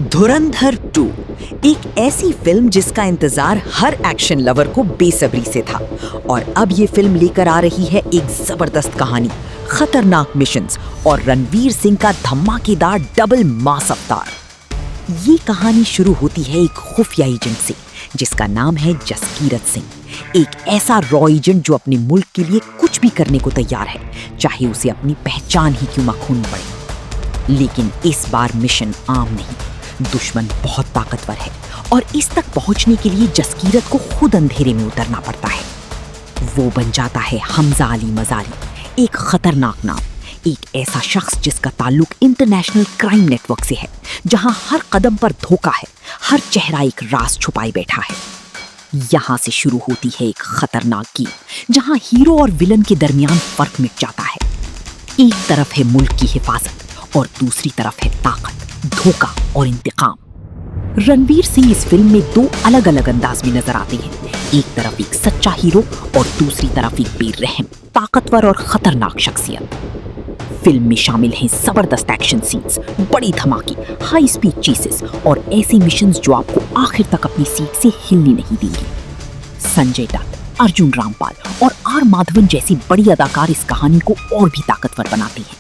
धुरंधर 2 एक ऐसी फिल्म जिसका इंतजार हर एक्शन लवर को बेसब्री से था और अब ये फिल्म लेकर आ रही है एक जबरदस्त कहानी, खतरनाक मिशंस और रणवीर सिंह का धमाकेदार डबल मास अवतार। ये कहानी शुरू होती है एक खुफिया एजेंट से जिसका नाम है जसकीरत सिंह, एक ऐसा रॉ एजेंट जो अपने मुल्क के लिए कुछ भी करने को तैयार है, चाहे उसे अपनी पहचान ही क्यों न खोनी पड़े। लेकिन इस बार मिशन आम नहीं, दुश्मन बहुत ताकतवर है और इस तक पहुंचने के लिए जसकीरत को खुद अंधेरे में उतरना पड़ता है। वो बन जाता है हमजा अली मजारी, एक खतरनाक नाम, एक ऐसा शख्स जिसका ताल्लुक इंटरनेशनल क्राइम नेटवर्क से है, जहां हर कदम पर धोखा है, हर चेहरा एक राज छुपाए बैठा है। यहां से शुरू होती है एक खतरनाक गेम जहां हीरो और विलन के दरमियान फर्क मिट जाता है। एक तरफ है मुल्क की हिफाजत और दूसरी तरफ है ताकत, धोखा और इंतकाम। रणवीर सिंह इस फिल्म में दो अलग अलग अंदाज में नजर आते हैं, एक तरफ एक सच्चा हीरो और दूसरी तरफ एक बेरहम, ताकतवर और खतरनाक शख्सियत। फिल्म में शामिल हैं जबरदस्त एक्शन सीन्स, बड़ी धमाके, हाई स्पीड चेसेस और ऐसे मिशंस जो आपको आखिर तक अपनी सीट से हिलने नहीं देंगे। संजय दत्त, अर्जुन रामपाल और आर माधवन जैसी बड़ी अदाकार इस कहानी को और भी ताकतवर बनाते हैं।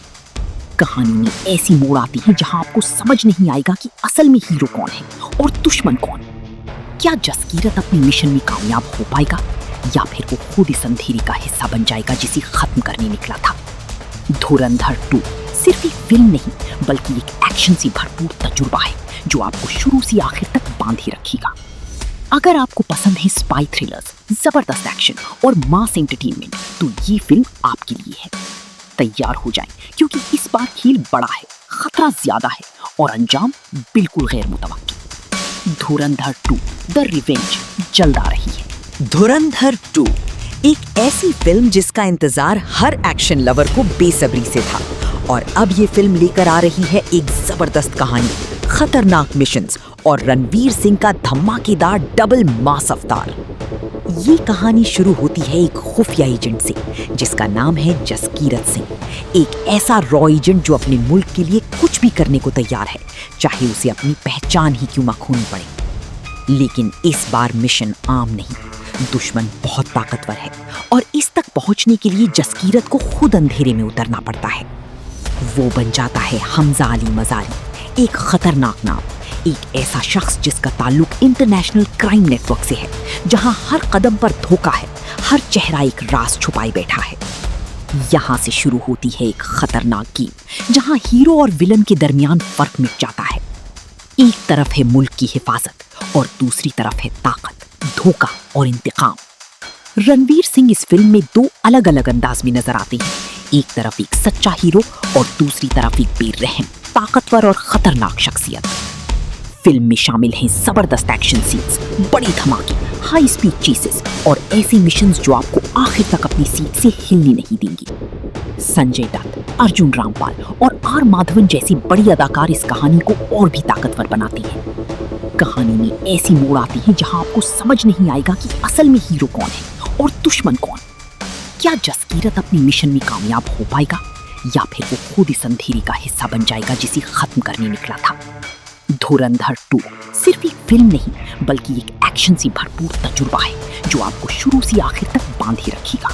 कहानी में ऐसी मोड़ आती है जहां आपको समझ नहीं आएगा कि असल में हीरो कौन है और दुश्मन कौन। क्या जसकीरत अपने मिशन में कामयाब हो पाएगा या फिर वो खुद इस अंधेरी का हिस्सा बन जाएगा जिसे खत्म करने निकला था। धुरंधर 2 सिर्फ एक फिल्म नहीं बल्कि एक एक्शन से भरपूर तजुर्बा है जो आपको शुरू से आखिर तक बांधे रखेगा। अगर आपको पसंद है स्पाई थ्रिलर्स, जबरदस्त एक्शन और मास एंटरटेनमेंट तो ये फिल्म आपके लिए है। तैयार हो जाएं क्योंकि इस बार खेल बड़ा है, खतरा ज्यादा है और अंजाम बिल्कुल गैर मुतवक्किल। धुरंधर 2 द रिवेंज जल्द आ रही है। धुरंधर 2 एक ऐसी फिल्म जिसका इंतजार हर एक्शन लवर को बेसब्री से था और अब ये फिल्म लेकर आ रही है एक जबरदस्त कहानी, खतरनाक मिशंस और रणवीर सिंह का धमाकेदार डबल मास अवतार। ये कहानी शुरू होती है एक खुफिया एजेंट से जिसका नाम है जसकीरत सिंह, एक ऐसा रॉ एजेंट जो अपने मुल्क के लिए कुछ भी करने को तैयार है, चाहे उसे अपनी पहचान ही क्यों न खोनी पड़े। लेकिन इस बार मिशन आम नहीं, दुश्मन बहुत ताकतवर है और इस तक पहुंचने के लिए जसकीरत को खुद अंधेरे में उतरना पड़ता है। वो बन जाता है हमजा अली मजारी, एक खतरनाक नाम, एक ऐसा शख्स जिसका ताल्लुक इंटरनेशनल क्राइम नेटवर्क से है, जहां हर कदम पर धोखा है, हर चेहरा एक राज छुपाए बैठा है। यहां से शुरू होती है एक खतरनाक गेम जहां हीरो और विलन के दरमियान फर्क मिट जाता है। एक तरफ है मुल्क की हिफाजत और दूसरी तरफ है ताकत, धोखा और इंतकाम। रणवीर सिंह इस फिल्म में दो अलग अलग अंदाज में नजर आते हैं, एक तरफ एक सच्चा हीरो और दूसरी तरफ एक बेरहम, ताकतवर और खतरनाक शख्सियत। फिल्म में शामिल हैं जबरदस्त एक्शन सीन्स, बड़ी धमाके, हाई स्पीड चेसेस और ऐसे मिशंस जो आपको आखिर तक अपनी सीट से हिलने नहीं देंगे। संजय दत्त, अर्जुन रामपाल और आर माधवन जैसी बड़ी अदाकार इस कहानी को और भी ताकतवर बनाते हैं। कहानी में ऐसी मोड़ आती है जहां आपको समझ नहीं आएगा कि असल में हीरो कौन है और दुश्मन कौन। क्या जसकीरत अपने मिशन में कामयाब हो पाएगा या फिर वो खुद इस अंधेरी का हिस्सा बन जाएगा जिसे खत्म करने निकला था। धुरंधर 2 सिर्फ एक फिल्म नहीं बल्कि एक एक्शन से भरपूर तजुर्बा है जो आपको शुरू से आखिर तक बांधे रखेगा।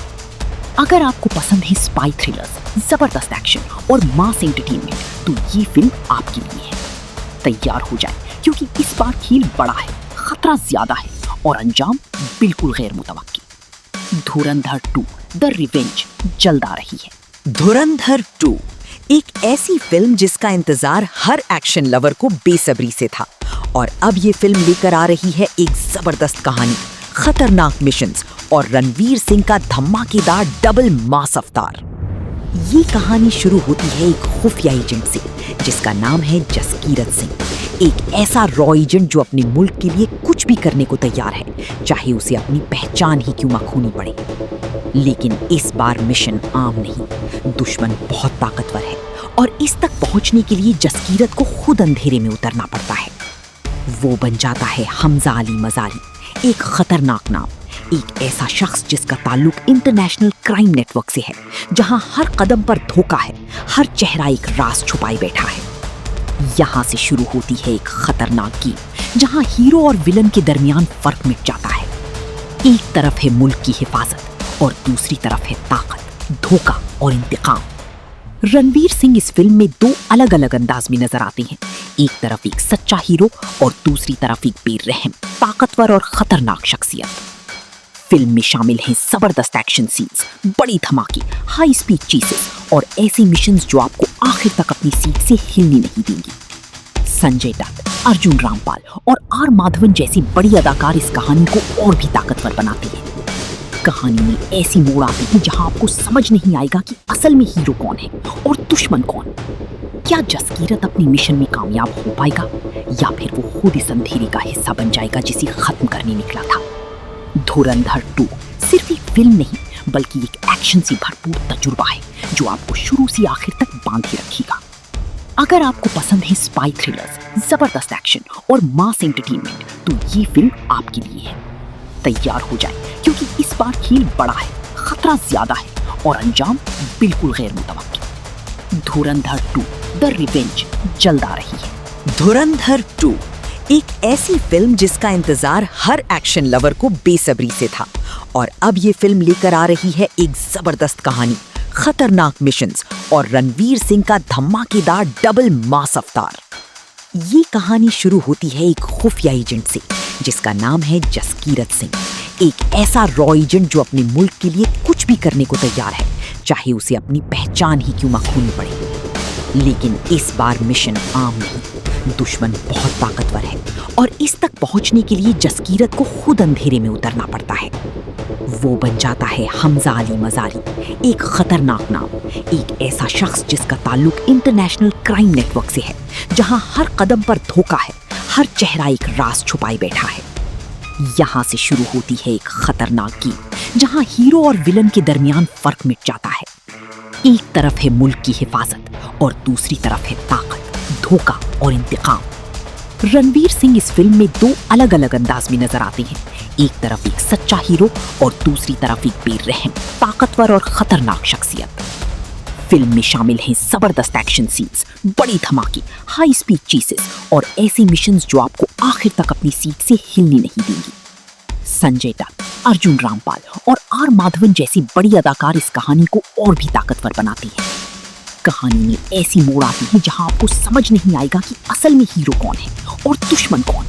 अगर आपको पसंद है स्पाई थ्रिलर्स, जबरदस्त एक्शन और मास एंटरटेनमेंट तो ये फिल्म आपके लिए है। तैयार हो जाएं क्योंकि इस बार खेल बड़ा है, खतरा ज्यादा है और अंजाम बिल्कुल गैर मुतवक्किल। धुरंधर 2 द रिवेंज जल्द आ रही है। धुरंधर 2 एक ऐसी फिल्म जिसका इंतजार हर एक्शन लवर को बेसब्री से था और अब ये फिल्म लेकर आ रही है एक जबरदस्त कहानी, खतरनाक मिशंस और रणवीर सिंह का धमाकेदार डबल मास अवतार। ये कहानी शुरू होती है एक खुफिया एजेंट से जिसका नाम है जसकीरत सिंह, एक ऐसा रॉ एजेंट जो अपने मुल्क के लिए कुछ भी करने को तैयार है, चाहे उसे अपनी पहचान ही क्यों न खोनी पड़े। लेकिन इस बार मिशन आम नहीं, दुश्मन बहुत ताकतवर है और इस तक पहुंचने के लिए जसकीरत को खुद अंधेरे में उतरना पड़ता है। वो बन जाता है हमजा अली मजारी, एक खतरनाक नाम, एक ऐसा शख्स जिसका ताल्लुक इंटरनेशनल क्राइम नेटवर्क से है, जहां हर कदम पर धोखा है, हर चेहरा एक राज छुपाए बैठा है। यहाँ से शुरू होती है एक खतरनाक गेम जहाँ हीरो और विलन के दरमियान फर्क मिट जाता है। एक तरफ है मुल्क की हिफाजत और दूसरी तरफ है ताकत, धोखा और इंतकाम। रणवीर सिंह इस फिल्म में दो अलग अलग अंदाज में नजर आते हैं। एक तरफ एक सच्चा हीरो और दूसरी तरफ एक बेरहम, ताकतवर और खतरनाक शख्सियत। फिल्म में शामिल हैं जबरदस्त एक्शन सीन्स, बड़ी धमाके, हाई स्पीड चेसेस और ऐसे मिशंस जो आपको आखिर तक अपनी सीट से हिलने नहीं देंगी। संजय दत्त, अर्जुन रामपाल और आर माधवन जैसी बड़ी अदाकार इस कहानी को और भी ताकतवर बनाती हैं। कहानी में ऐसी मोड़ आती है जहां आपको समझ नहीं आएगा कि असल में हीरो कौन है और दुश्मन कौन। क्या जसकीरत अपनी मिशन में कामयाब हो पाएगा या फिर वो खुद इस अंधेरे का हिस्सा बन जाएगा जिसे खत्म करने निकला था। धुरंधर 2 सिर्फ एक फिल्म नहीं बल्कि एक एक्शन से भरपूर तजुर्बा है जो आपको शुरू से आखिर तक बांधे रखेगा। अगर आपको पसंद है स्पाई थ्रिलर्स, जबरदस्त एक्शन और मास एंटरटेनमेंट तो ये फिल्म आपके लिए है। तैयार हो जाए क्योंकि इस बार खेल बड़ा है, खतरा ज्यादा है और अंजाम बिल्कुल गैर मुतवक्किल। धुरंधर 2 द रिवेंज जल्द आ रही है। धुरंधर 2 एक ऐसी फिल्म जिसका इंतजार हर एक्शन लवर को बेसब्री से था और अब ये फिल्म लेकर आ रही है एक जबरदस्त कहानी, खतरनाक मिशंस और रणवीर सिंह का धमाकेदार डबल मास अवतार। ये कहानी शुरू होती है एक खुफिया एजेंट से जिसका नाम है जसकीरत सिंह, एक ऐसा रॉ एजेंट जो अपने मुल्क के लिए कुछ भी करने को तैयार है, चाहे उसे अपनी पहचान ही क्यों ना खोनी पड़े। लेकिन इस बार मिशन आम नहीं, दुश्मन बहुत ताकतवर है और इस तक पहुंचने के लिए जसकीरत को खुद अंधेरे में उतरना पड़ता है। वो बन जाता है हमजा अली मजारी, एक खतरनाक नाम, एक ऐसा शख्स जिसका ताल्लुक इंटरनेशनल क्राइम नेटवर्क से है, जहां हर कदम पर धोखा है, हर चेहरा एक राज छुपाए बैठा है। यहाँ से शुरू होती है एक खतरनाक गेम जहां हीरो और विलन के दरमियान फर्क मिट जाता है। एक तरफ है मुल्क की हिफाजत और दूसरी तरफ है ताकत, धोखा और इंतकाम। रणवीर सिंह इस फिल्म में दो अलग अलग अंदाज में नजर आते हैं। एक तरफ एक सच्चा हीरो और दूसरी तरफ एक बेरहम, ताकतवर और खतरनाक शख्सियत। फिल्म में शामिल हैं जबरदस्त एक्शन सीन्स, बड़ी धमाके, हाई स्पीड चेसेस और ऐसे मिशंस जो आपको आखिर तक अपनी सीट से हिलने नहीं देंगी। संजय दत्त, अर्जुन रामपाल और आर माधवन जैसी बड़ी अदाकार इस कहानी को और भी ताकतवर बनाती हैं। कहानी में ऐसी मोड़ आती है जहां आपको समझ नहीं आएगा कि असल में हीरो कौन है और दुश्मन कौन।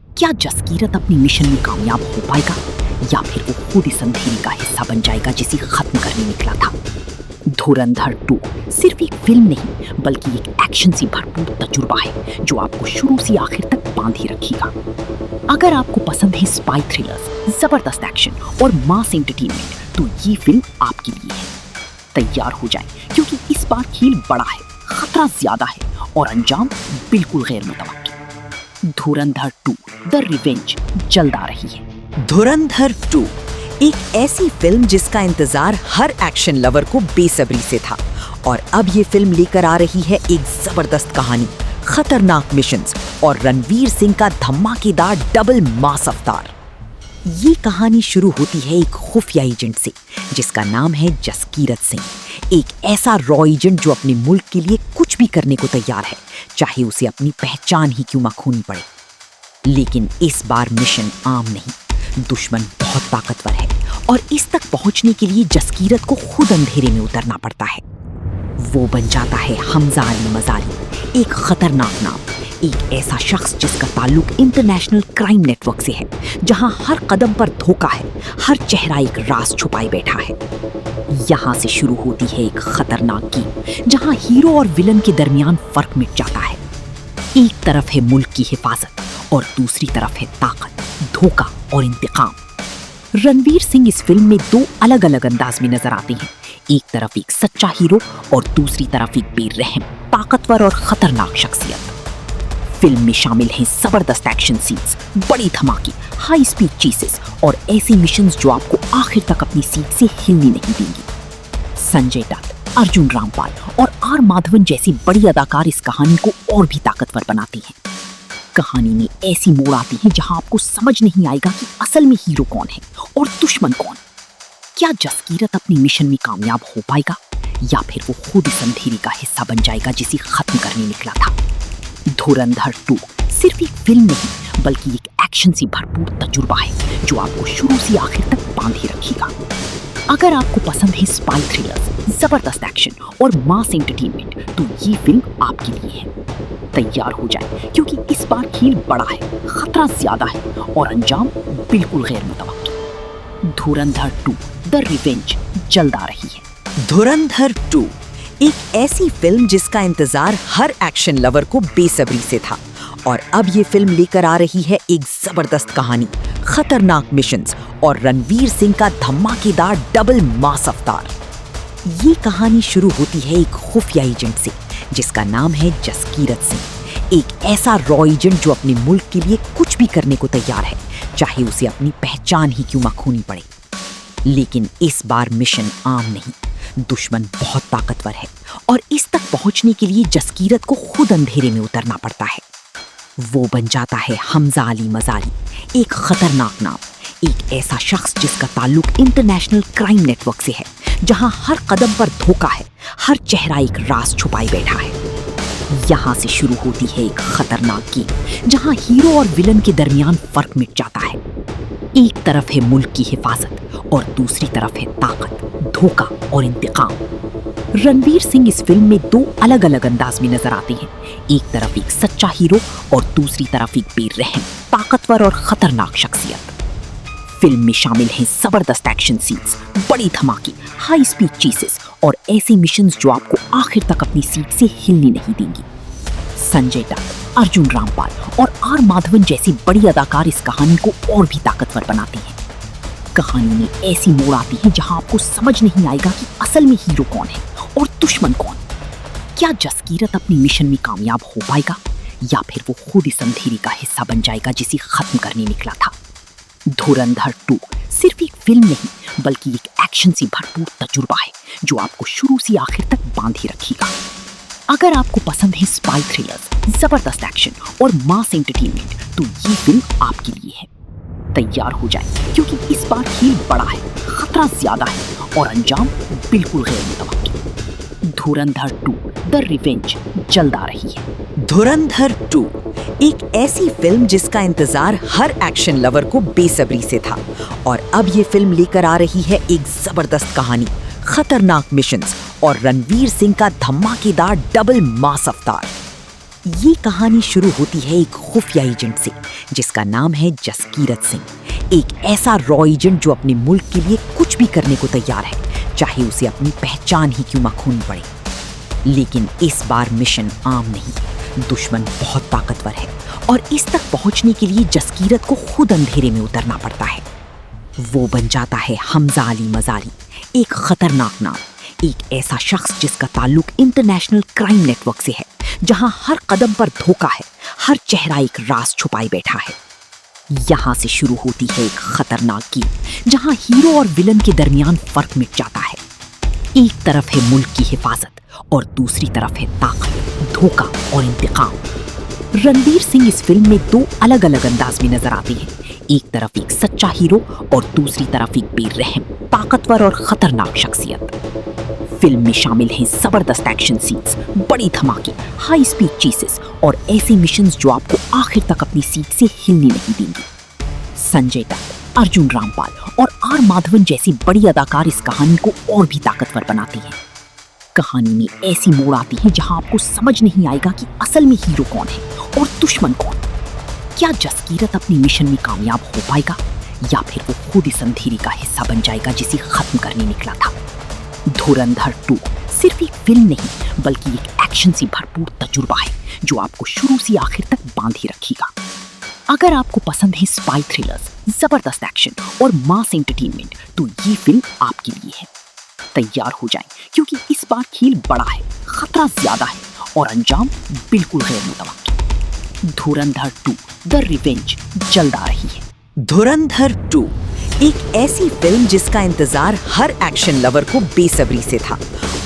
क्या जसकीरत अपनी मिशन में कामयाब हो पाएगा या फिर वो खुद इस अंधेरे का हिस्सा बन जाएगा जिसे खत्म करने निकला था। धुरंधर 2 सिर्फ एक फिल्म नहीं बल्कि एक एक्शन से भरपूर तजुर्बा है जो आपको शुरू से आखिर तक बांधे रखेगा। अगर आपको पसंद है स्पाई थ्रिलर्स, जबरदस्त एक्शन और मास एंटरटेनमेंट तो ये फिल्म आपके लिए है। तैयार हो जाए क्योंकि इस बार खेल बड़ा है, खतरा ज्यादा है और अंजाम बिल्कुल गैर मुतवक्किल। धुरंधर 2 द रिवेंज जल्द आ रही है। धुरंधर 2 एक ऐसी फिल्म जिसका इंतजार हर एक्शन लवर को बेसब्री से था और अब ये फिल्म लेकर आ रही है एक जबरदस्त कहानी, खतरनाक मिशंस और रणवीर सिंह का धमाकेदार डबल मास अवतार। ये कहानी शुरू होती है एक खुफिया एजेंट से जिसका नाम है जसकीरत सिंह, एक ऐसा रॉ एजेंट जो अपने मुल्क के लिए कुछ भी करने को तैयार है, चाहे उसे अपनी पहचान ही क्यों ना खोनी पड़े। लेकिन इस बार मिशन आम नहीं, दुश्मन बहुत ताकतवर है और इस तक पहुंचने के लिए जसकीरत को खुद अंधेरे में उतरना पड़ता है। वो बन जाता है हमजा अली मजारी, एक खतरनाक नाम, एक ऐसा शख्स जिसका ताल्लुक इंटरनेशनल क्राइम नेटवर्क से है, जहां हर कदम पर धोखा है, हर चेहरा एक राज छुपाए बैठा है। यहाँ से शुरू होती है एक खतरनाक गेम जहां हीरो और विलन के दरमियान फर्क मिट जाता है। एक तरफ है मुल्क की हिफाजत और दूसरी तरफ है ताकत, धोखा और इंतकाम। रणवीर सिंह इस फिल्म में दो अलग अलग अंदाज में नजर आते हैं। एक तरफ एक सच्चा हीरो और दूसरी तरफ एक बेरहम, ताकतवर और खतरनाक शख्सियत। फिल्म में शामिल हैं जबरदस्त एक्शन सीन्स, बड़ी धमाके, हाई स्पीड चेसेस और ऐसे मिशंस जो आपको आखिर तक अपनी सीट से हिलने नहीं देंगी। संजय दत्त, अर्जुन रामपाल और आर माधवन जैसी बड़ी अदाकार इस कहानी को और भी ताकतवर बनाती हैं। कहानी में ऐसी मोड़ आती है जहां आपको समझ नहीं आएगा कि असल में हीरो कौन है और दुश्मन कौन। क्या जसकीरत अपनी मिशन में कामयाब हो पाएगा या फिर वो खुद इस अंधेरे का हिस्सा बन जाएगा जिसे खत्म करने निकला था। धुरंधर 2 सिर्फ एक फिल्म नहीं बल्कि एक एक्शन से भरपूर तजुर्बा है जो आपको शुरू से आखिर तक बांधे रखेगा। अगर आपको पसंद है स्पाई थ्रिलर्स, जबरदस्त एक्शन और मास एंटरटेनमेंट तो ये फिल्म आपके लिए है। तैयार हो जाए क्योंकि इस बार खेल बड़ा है, खतरा ज्यादा है और अंजाम बिल्कुल गैर मुतवक्किल। धुरंधर 2 द रिवेंज जल्द आ रही है। धुरंधर 2 एक ऐसी फिल्म जिसका इंतजार हर एक्शन लवर को बेसब्री से था और अब ये फिल्म लेकर आ रही है एक जबरदस्त कहानी, खतरनाक मिशंस और रणवीर सिंह का धमाकेदार डबल मास अवतार। ये कहानी शुरू होती है एक खुफिया एजेंट से जिसका नाम है जसकीरत सिंह, एक ऐसा रॉ एजेंट जो अपने मुल्क के लिए कुछ भी करने को तैयार है, चाहे उसे अपनी पहचान ही क्यों ना खोनी पड़े। लेकिन इस बार मिशन आम नहीं, दुश्मन बहुत ताकतवर है और इस तक पहुंचने के लिए जसकीरत को खुद अंधेरे में उतरना पड़ता है। वो बन जाता है हमजा अली मजारी, एक खतरनाक नाम, एक ऐसा शख्स जिसका ताल्लुक इंटरनेशनल क्राइम नेटवर्क से है, जहां हर कदम पर धोखा है, हर चेहरा एक राज छुपाए बैठा है। यहाँ से शुरू होती है एक खतरनाक गेम जहां हीरो और विलन के दरमियान फर्क मिट जाता है। एक तरफ है मुल्क की हिफाजत और दूसरी तरफ है ताकत, धोखा और इंतकाम। रणवीर सिंह इस फिल्म में दो अलग अलग अंदाज में नजर आते हैं, एक तरफ एक सच्चा हीरो और दूसरी तरफ एक बेरहम, ताकतवर और खतरनाक शख्सियत। फिल्म में शामिल हैं जबरदस्त एक्शन सीन्स, बड़ी धमाके, हाई स्पीड चेसेस और ऐसे मिशंस जो आपको आखिर तक अपनी सीट से हिलने नहीं देंगी। संजय दत्त, अर्जुन रामपाल और आर माधवन जैसे बड़ी अदाकार इस कहानी को और भी ताकतवर बनाते हैं। कहानी में ऐसी मोड़ आती है जहां आपको समझ नहीं आएगा कि असल में हीरो कौन है और दुश्मन कौन। क्या जसकीरत अपनी मिशन में कामयाब हो पाएगा या फिर वो खुद इस अंधेरे का हिस्सा बन जाएगा जिसे खत्म करने निकला था। धुरंधर 2 सिर्फ एक फिल्म नहीं बल्कि एक एक्शन से भरपूर तजुर्बा है जो आपको शुरू से आखिर तक बांधे रखेगा। अगर आपको पसंद है स्पाई थ्रिलर्स, जबरदस्त एक्शन और मास एंटरटेनमेंट तो ये फिल्म आपके लिए है। तैयार हो जाए क्योंकि इस बार खेल बड़ा है, खतरा ज्यादा है और अंजाम बिल्कुल गैर मुतवक्किल। धुरंधर 2 द रिवेंज जल्द आ रही है। धुरंधर 2 एक ऐसी फिल्म जिसका इंतजार हर एक्शन लवर को बेसब्री से था और अब ये फिल्म लेकर आ रही है एक जबरदस्त कहानी, खतरनाक मिशंस और रणवीर सिंह का धमाकेदार डबल मास अवतार। ये कहानी शुरू होती है एक खुफिया एजेंट से जिसका नाम है जसकीरत सिंह, एक ऐसा रॉ एजेंट जो अपने मुल्क के लिए कुछ भी करने को तैयार है, चाहे उसे अपनी पहचान ही क्यों ना खोनी पड़े। लेकिन इस बार मिशन आम नहीं, दुश्मन बहुत ताकतवर है और इस तक पहुंचने के लिए जसकीरत को खुद अंधेरे में उतरना पड़ता है। वो बन जाता है हमजा अली मजारी, एक खतरनाक नाम, एक ऐसा शख्स जिसका ताल्लुक इंटरनेशनल क्राइम नेटवर्क से है, जहां हर कदम पर धोखा है, हर चेहरा एक राज छुपाए बैठा है। यहाँ से शुरू होती है एक खतरनाक गेम जहां हीरो और विलन के दरमियान फर्क मिट जाता है। एक तरफ है मुल्क की हिफाजत और दूसरी तरफ है ताकत, धोखा और इंतकाम। रणवीर सिंह इस फिल्म में दो अलग अलग अंदाज में नजर आते हैं, एक तरफ एक सच्चा हीरो और दूसरी तरफ एक बेरहम, ताकतवर और खतरनाक शख्सियत। फिल्म में शामिल हैं जबरदस्त एक्शन सीन्स, बड़ी धमाके, हाई स्पीड चेसेस और ऐसे मिशंस जो आपको आखिर तक अपनी सीट से हिलने नहीं देंगे। संजय दत्त, अर्जुन रामपाल और आर माधवन जैसे बड़ी अदाकार इस कहानी को और भी ताकतवर बनाते हैं। कहानी में ऐसी मोड़ आती है जहां आपको समझ नहीं आएगा कि असल में हीरो कौन है और दुश्मन कौन। क्या जसकीरत अपनी मिशन में कामयाब हो पाएगा या फिर वो खुद इस अंधेरे का हिस्सा बन जाएगा जिसे खत्म करने निकला था। धुरंधर 2 सिर्फ एक फिल्म नहीं बल्कि एक एक्शन से भरपूर तजुर्बा है जो आपको शुरू से आखिर तक बांधे रखेगा। अगर आपको पसंद है स्पाई थ्रिलर्स, जबरदस्त एक्शन और मास एंटरटेनमेंट तो ये फिल्म आपके लिए है। तैयार हो जाएं क्योंकि इस बार खेल बड़ा है, खतरा ज्यादा है और अंजाम बिल्कुल गैर मुतवक्किल। धुरंधर 2 द रिवेंज जल्द आ रही है। धुरंधर 2 एक ऐसी फिल्म जिसका इंतजार हर एक्शन लवर को बेसब्री से था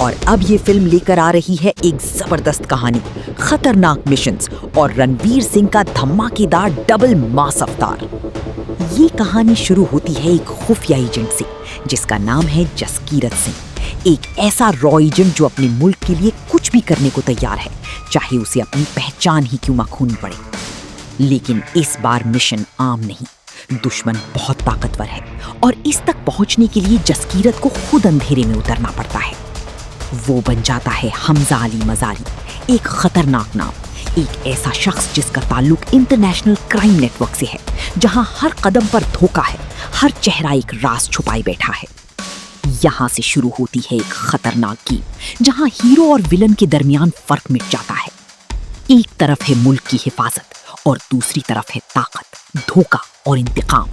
और अब ये फिल्म लेकर आ रही है एक जबरदस्त कहानी, खतरनाक मिशंस और रणवीर सिंह का धमाकेदार डबल मास अवतार। ये कहानी शुरू होती है एक खुफिया एजेंट से जिसका नाम है जसकीरत सिंह, एक ऐसा रॉ एजेंट जो अपने मुल्क के लिए कुछ भी करने को तैयार है, चाहे उसे अपनी पहचान ही क्यों ना खोनी पड़े। लेकिन इस बार मिशन आम नहीं, दुश्मन बहुत ताकतवर है और इस तक पहुंचने के लिए जसकीरत को खुद अंधेरे में उतरना पड़ता है। वो बन जाता है हमजा अली मजारी, एक खतरनाक नाम, एक ऐसा शख्स जिसका ताल्लुक इंटरनेशनल क्राइम नेटवर्क से है, जहां हर कदम पर धोखा है, हर चेहरा एक राज छुपाए बैठा है। यहाँ से शुरू होती है एक खतरनाक गेम, जहां हीरो और विलन के दरमियान फर्क मिट जाता है। एक तरफ है मुल्क की हिफाजत और दूसरी तरफ है ताकत, धोखा और इंतकाम।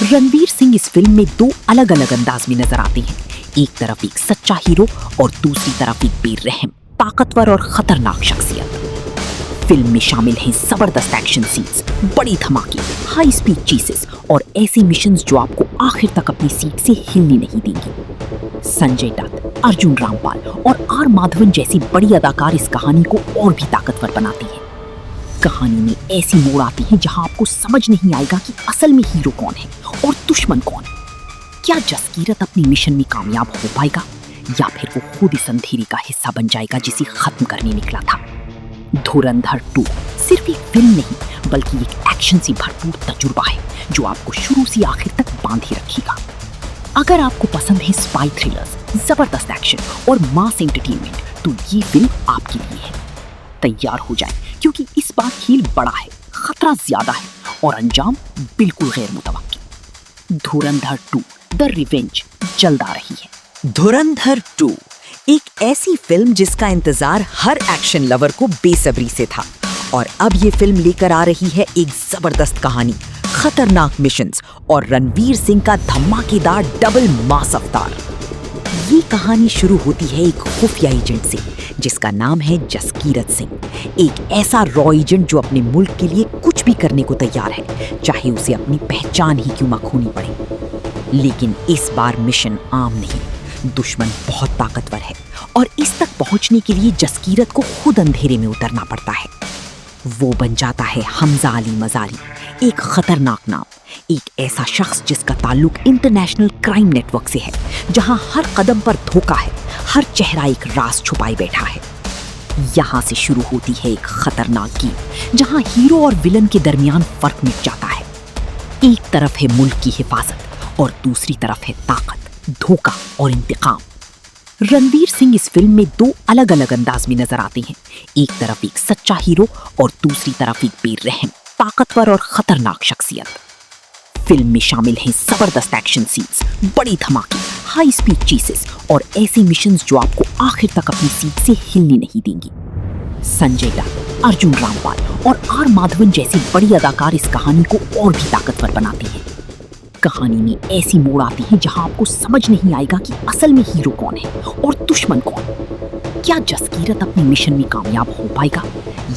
रणवीर सिंह इस फिल्म में दो अलग अलग अंदाज में नजर आते हैं। एक तरफ एक सच्चा हीरो और दूसरी तरफ एक बेरहम, ताकतवर और खतरनाक शख्सियत। फिल्म में शामिल हैं जबरदस्त एक्शन सीन्स, बड़ी धमाके, हाई स्पीड चीसेस और ऐसे मिशंस जो आपको आखिर तक अपनी सीट से हिलने नहीं देंगे। संजय दत्त, अर्जुन रामपाल और आर माधवन जैसी बड़ी अदाकार इस कहानी को और भी ताकतवर बनाती हैं। कहानी में ऐसी मोड़ आती है जहां आपको समझ नहीं आएगा कि असल में हीरो कौन है और दुश्मन कौन है। क्या जसकीरत अपनी मिशन में कामयाब हो पाएगा या फिर वो खुद इस अंधेरी का हिस्सा बन जाएगा जिसे खत्म करने निकला था। धुरंधर 2 सिर्फ एक फिल्म नहीं बल्कि एक एक्शन से भरपूर तजुर्बा है जो आपको शुरू से आखिर तक बांधे रखेगा। अगर आपको पसंद है स्पाई थ्रिलर्स, जबरदस्त एक्शन और मास एंटरटेनमेंट, तो ये फिल्म आपके लिए है। तैयार हो जाए क्योंकि इस बार खेल बड़ा है, खतरा ज्यादा है और अंजाम बिल्कुल गैर मुतवक्किल। धुरंधर 2 द रिवेंज जल्द आ रही है। धुरंधर 2 एक ऐसी फिल्म जिसका इंतजार हर एक्शन लवर को बेसब्री से था, और अब ये फिल्म लेकर आ रही है एक जबरदस्त कहानी, खतरनाक मिशंस और रणवीर सिंह का धमाकेदार डबल मास अवतार। ये कहानी शुरू होती है एक खुफिया एजेंट से जिसका नाम है जसकीरत सिंह, एक ऐसा रॉ एजेंट जो अपने मुल्क के लिए कुछ भी करने को तैयार है, चाहे उसे अपनी पहचान ही क्यों ना खोनी पड़े। लेकिन इस बार मिशन आम नहीं, दुश्मन बहुत ताकतवर है और इस तक पहुंचने के लिए जसकीरत को खुद अंधेरे में उतरना पड़ता है। वो बन जाता है हमजा अली मजारी, एक खतरनाक नाम, एक ऐसा शख्स जिसका ताल्लुक इंटरनेशनल क्राइम नेटवर्क से है, जहां हर कदम पर धोखा है, हर चेहरा एक राज छुपाए बैठा है। यहाँ से शुरू होती है एक खतरनाक गेम, जहां हीरो और विलन के दरमियान फर्क मिट जाता है। एक तरफ है मुल्क की हिफाजत और दूसरी तरफ है ताकत, धोखा और इंतकाम। रणवीर सिंह इस फिल्म में दो अलग अलग अंदाज में नजर आते हैं। एक तरफ एक सच्चा हीरो और दूसरी तरफ एक बेरहम, ताकतवर और खतरनाक शख्सियत। फिल्म में शामिल हैं जबरदस्त एक्शन सीन्स, बड़ी धमाके, हाई स्पीड चीसेस और ऐसे मिशंस जो आपको आखिर तक अपनी सीट से हिलने नहीं देंगी। संजय दत्त, अर्जुन रामपाल और आर माधवन जैसी बड़ी अदाकार इस कहानी को और भी ताकतवर बनाते हैं। कहानी में ऐसी मोड़ आती है जहां आपको समझ नहीं आएगा कि असल में हीरो कौन है और दुश्मन कौन। क्या जसकीरत अपनी मिशन में कामयाब हो पाएगा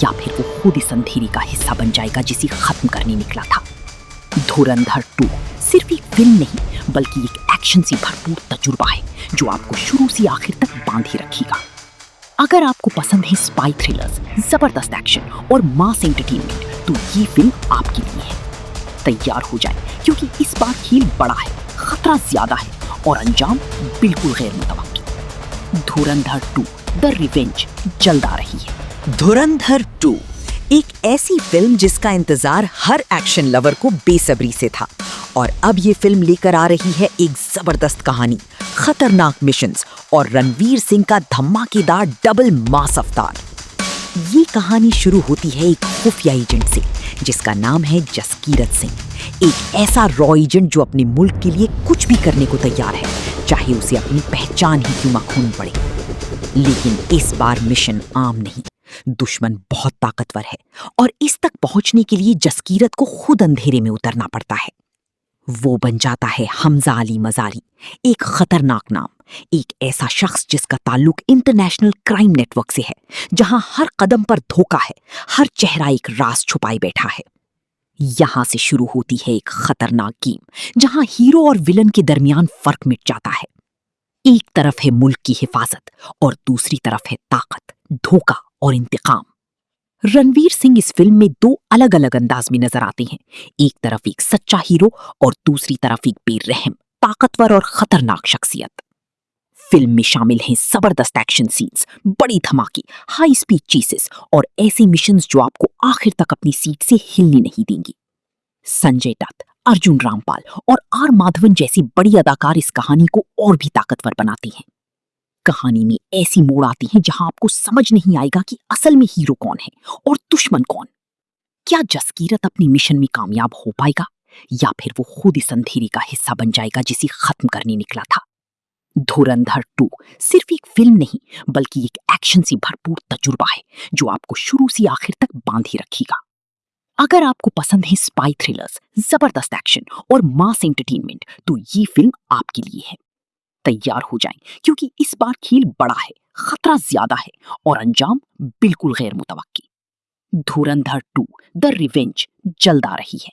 या फिर वो खुद इस अंधेरी का हिस्सा बन जाएगा जिसे खत्म करने निकला था। धुरंधर 2 सिर्फ एक फिल्म नहीं बल्कि एक एक्शन से भरपूर तजुर्बा है जो आपको शुरू से आखिर तक बांधे रखेगा। अगर आपको पसंद है स्पाई थ्रिलर्स, जबरदस्त एक्शन और मास एंटरटेनमेंट, तो ये फिल्म आपके लिए है। तैयार हो जाए क्योंकि इस बार खेल बड़ा है, खतरा ज्यादा है और अंजाम बिल्कुल गैर मुतवक्किल। धुरंधर 2 द रिवेंज जल्द आ रही है। धुरंधर 2 एक ऐसी फिल्म जिसका इंतजार हर एक्शन लवर को बेसब्री से था, और अब ये फिल्म लेकर आ रही है एक जबरदस्त कहानी, खतरनाक मिशंस और रणवीर सिंह का धमाकेदार डबल मास अवतार। ये कहानी शुरू होती है एक खुफिया एजेंट से जिसका नाम है जसकीरत सिंह, एक ऐसा रॉ एजेंट जो अपने मुल्क के लिए कुछ भी करने को तैयार है, चाहे उसे अपनी पहचान ही क्यों ना खोनी पड़े। लेकिन इस बार मिशन आम नहीं, दुश्मन बहुत ताकतवर है और इस तक पहुंचने के लिए जसकीरत को खुद अंधेरे में उतरना पड़ता है। वो बन जाता है हमजा अली मजारी, एक खतरनाक नाम, एक ऐसा शख्स जिसका ताल्लुक इंटरनेशनल क्राइम नेटवर्क से है, जहां हर कदम पर धोखा है, हर चेहरा एक राज छुपाए बैठा है। यहां से शुरू होती है एक खतरनाक गेम जहां हीरो और विलन के दरमियान फर्क मिट जाता है। एक तरफ है मुल्क की हिफाजत और दूसरी तरफ है ताकत, धोखा और इंतकाम। रणवीर सिंह इस फिल्म में दो अलग अलग अंदाज में नजर आते हैं। एक तरफ एक सच्चा हीरो और दूसरी तरफ एक बेरहम, ताकतवर और खतरनाक शख्सियत। फिल्म में शामिल हैं जबरदस्त एक्शन सीन्स, बड़ी धमाके, हाई स्पीड चेसेस और ऐसे मिशंस जो आपको आखिर तक अपनी सीट से हिलने नहीं देंगी। संजय दत्त, अर्जुन रामपाल और आर माधवन जैसे बड़ी अदाकार इस कहानी को और भी ताकतवर बनाते हैं। कहानी में ऐसी मोड़ आती हैं जहां आपको समझ नहीं आएगा कि असल में हीरो कौन है और दुश्मन कौन। क्या जसकीरत अपनी मिशन में कामयाब हो पाएगा या फिर वो खुद इस अंधेरे का हिस्सा बन जाएगा जिसे खत्म करने निकला था। धुरंधर 2 सिर्फ एक फिल्म नहीं बल्कि एक एक्शन से भरपूर तजुर्बा है जो आपको शुरू से आखिर तक बांधे रखेगा। अगर आपको पसंद है स्पाई थ्रिलर्स, जबरदस्त एक्शन और मास एंटरटेनमेंट तो ये फिल्म आपके लिए है। तैयार हो जाएं क्योंकि इस बार खेल बड़ा है, खतरा ज्यादा है और अंजाम बिल्कुल गैर मुतवक्की। धुरंधर 2 द रिवेंज जल्द आ रही है।